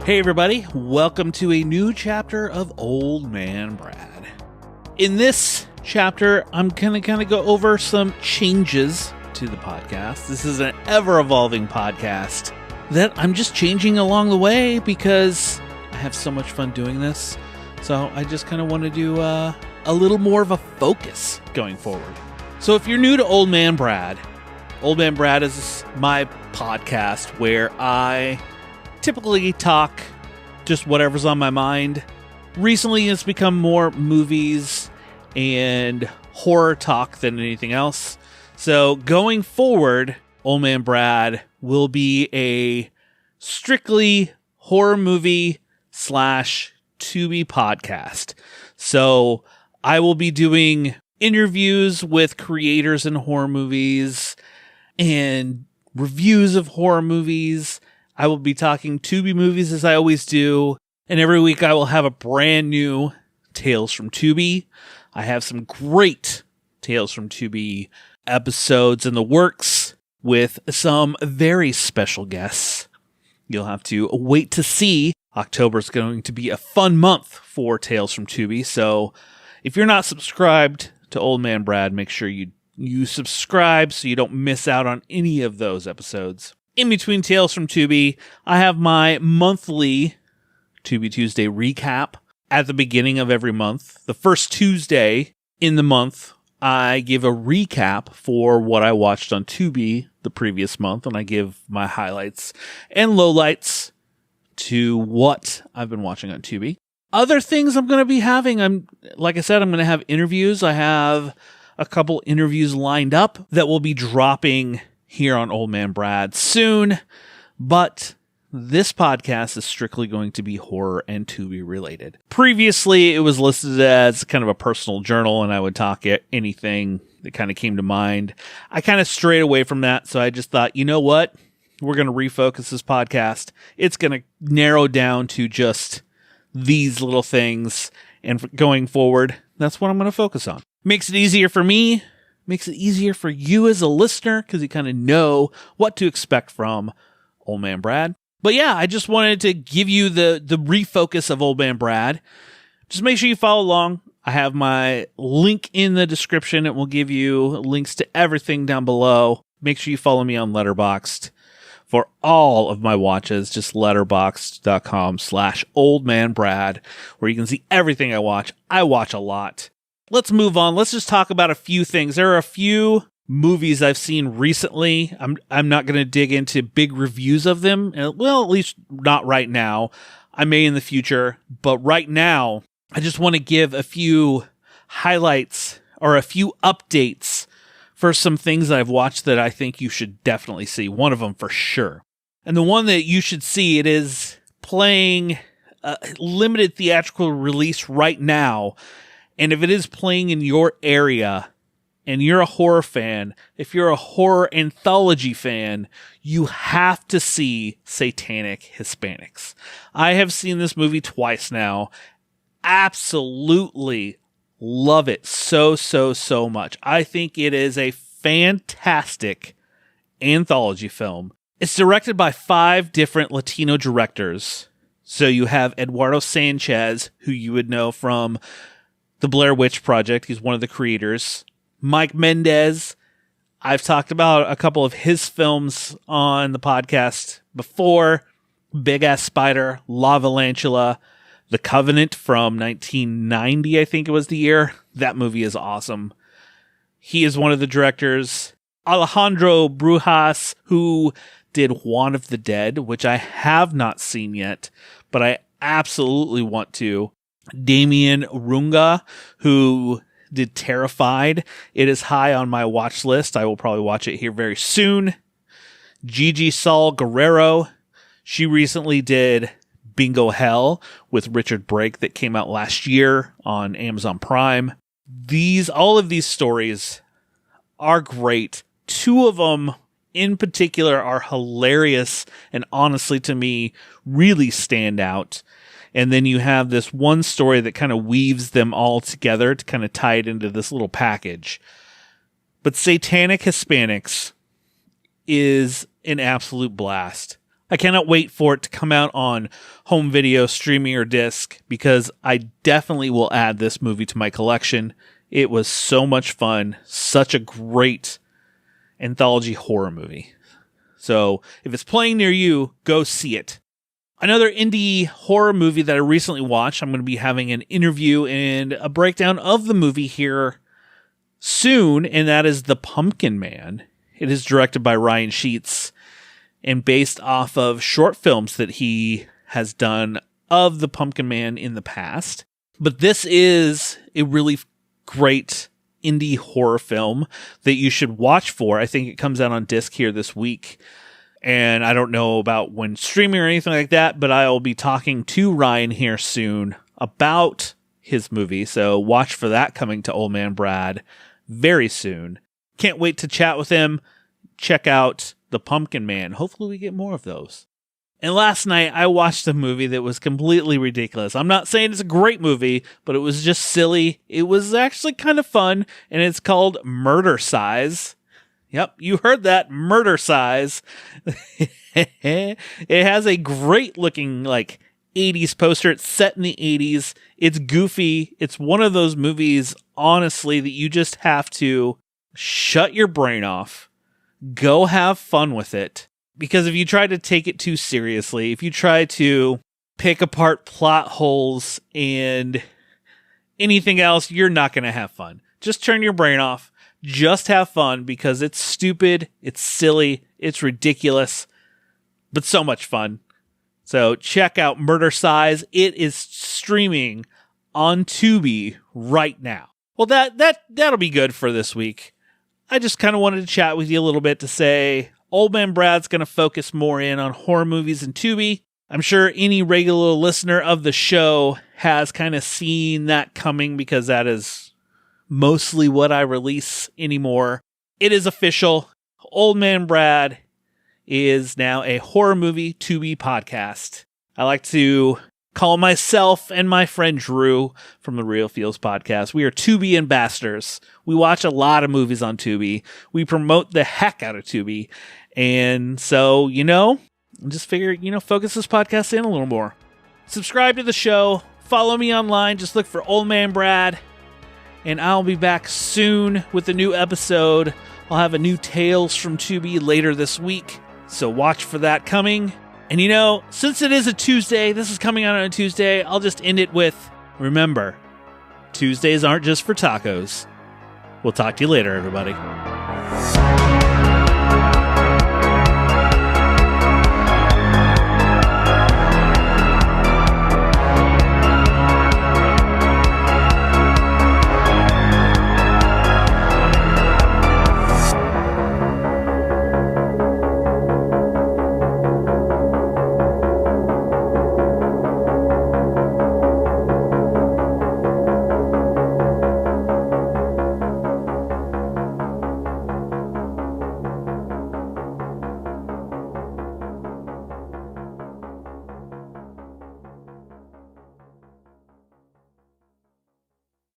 Hey everybody, welcome to a new chapter of Old Man Brad. In this chapter, I'm going to go over some changes to the podcast. This is an ever-evolving podcast that I'm just changing along the way because I have so much fun doing this. So I just kind of want to do a little more of a focus going forward. So if you're new to Old Man Brad is my podcast where I typically talk just whatever's on my mind. Recently, it's become more movies and horror talk than anything else. So going forward, Old Man Brad will be a strictly horror movie / Tubi podcast. So I will be doing interviews with creators in horror movies and reviews of horror movies. I will be talking Tubi movies as I always do. And every week I will have a brand new Tales from Tubi. I have some great Tales from Tubi episodes in the works with some very special guests. You'll have to wait to see. October is going to be a fun month for Tales from Tubi. So if you're not subscribed to Old Man Brad, make sure you subscribe so you don't miss out on any of those episodes. In between Tales from Tubi, I have my monthly Tubi Tuesday recap at the beginning of every month. The first Tuesday in the month, I give a recap for what I watched on Tubi the previous month, and I give my highlights and lowlights to what I've been watching on Tubi. Other things I'm going to be having, like I said, I'm going to have interviews. I have a couple interviews lined up that will be dropping here on Old Man Brad soon, but this podcast is strictly going to be horror and Tubi related. Previously, it was listed as kind of a personal journal, and I would talk anything that kind of came to mind. I kind of strayed away from that, so I just thought, you know what? We're going to refocus this podcast. It's going to narrow down to just these little things, and going forward, that's what I'm going to focus on. Makes it easier for me. Makes it easier for you as a listener because you kind of know what to expect from Old Man Brad. But yeah, I just wanted to give you the refocus of Old Man Brad. Just make sure you follow along. I have my link in the description. It will give you links to everything down below. Make sure you follow me on Letterboxd for all of my watches. Just letterboxd.com/oldmanbrad, where you can see everything I watch. I watch a lot. Let's move on. Let's just talk about a few things. There are a few movies I've seen recently. I'm not going to dig into big reviews of them. Well, at least not right now. I may in the future. But right now, I just want to give a few highlights or a few updates for some things that I've watched that I think you should definitely see. One of them for sure. And the one that you should see, it is playing a limited theatrical release right now. And if it is playing in your area and you're a horror fan, if you're a horror anthology fan, you have to see Satanic Hispanics. I have seen this movie twice now. Absolutely love it so much. I think it is a fantastic anthology film. It's directed by 5 different Latino directors. So you have Eduardo Sanchez, who you would know from The Blair Witch Project. He's one of the creators. Mike Mendez. I've talked about a couple of his films on the podcast before. Big Ass Spider, La Valantula, The Covenant from 1990, I think it was the year. That movie is awesome. He is one of the directors. Alejandro Brujas, who did Juan of the Dead, which I have not seen yet, but I absolutely want to. Damien Runga, who did Terrified. It is high on my watch list. I will probably watch it here very soon. Gigi Saul Guerrero. She recently did Bingo Hell with Richard Brake that came out last year on Amazon Prime. All of these stories are great. 2 of them in particular are hilarious and honestly to me really stand out. And then you have this one story that kind of weaves them all together to kind of tie it into this little package. But Satanic Hispanics is an absolute blast. I cannot wait for it to come out on home video, streaming, or disc, because I definitely will add this movie to my collection. It was so much fun. Such a great anthology horror movie. So if it's playing near you, go see it. Another indie horror movie that I recently watched, I'm going to be having an interview and a breakdown of the movie here soon, and that is The Pumpkin Man. It is directed by Ryan Sheets and based off of short films that he has done of The Pumpkin Man in the past. But this is a really great indie horror film that you should watch for. I think it comes out on disc here this week. And I don't know about when streaming or anything like that, but I will be talking to Ryan here soon about his movie. So watch for that coming to Old Man Brad very soon. Can't wait to chat with him. Check out The Pumpkin Man. Hopefully we get more of those. And last night I watched a movie that was completely ridiculous. I'm not saying it's a great movie, but it was just silly. It was actually kind of fun, and it's called Murder Size. Yep, you heard that. Murder Size. It has a great looking 80s poster. It's set in the 80s. It's goofy. It's one of those movies, honestly, that you just have to shut your brain off. Go have fun with it. Because if you try to take it too seriously, if you try to pick apart plot holes and anything else, you're not going to have fun. Just turn your brain off. Just have fun, because it's stupid, it's silly, it's ridiculous, but so much fun. So check out Murder Size. It is streaming on Tubi right now. Well, that'll be good for this week. I just kind of wanted to chat with you a little bit to say Old Man Brad's going to focus more in on horror movies and Tubi. I'm sure any regular listener of the show has kind of seen that coming, because that is mostly what I release anymore. It is official. Old Man Brad is now a horror movie Tubi podcast. I like to call myself and my friend Drew from the Real Feels podcast, we are Tubi ambassadors. We watch a lot of movies on Tubi. We promote the heck out of Tubi. And so, just figure, focus this podcast in a little more. Subscribe to the show. Follow me online. Just look for Old Man Brad. And I'll be back soon with a new episode. I'll have a new Tales from Tubi later this week, so watch for that coming. And since it is a Tuesday, this is coming out on a Tuesday, I'll just end it with, remember, Tuesdays aren't just for tacos. We'll talk to you later, everybody.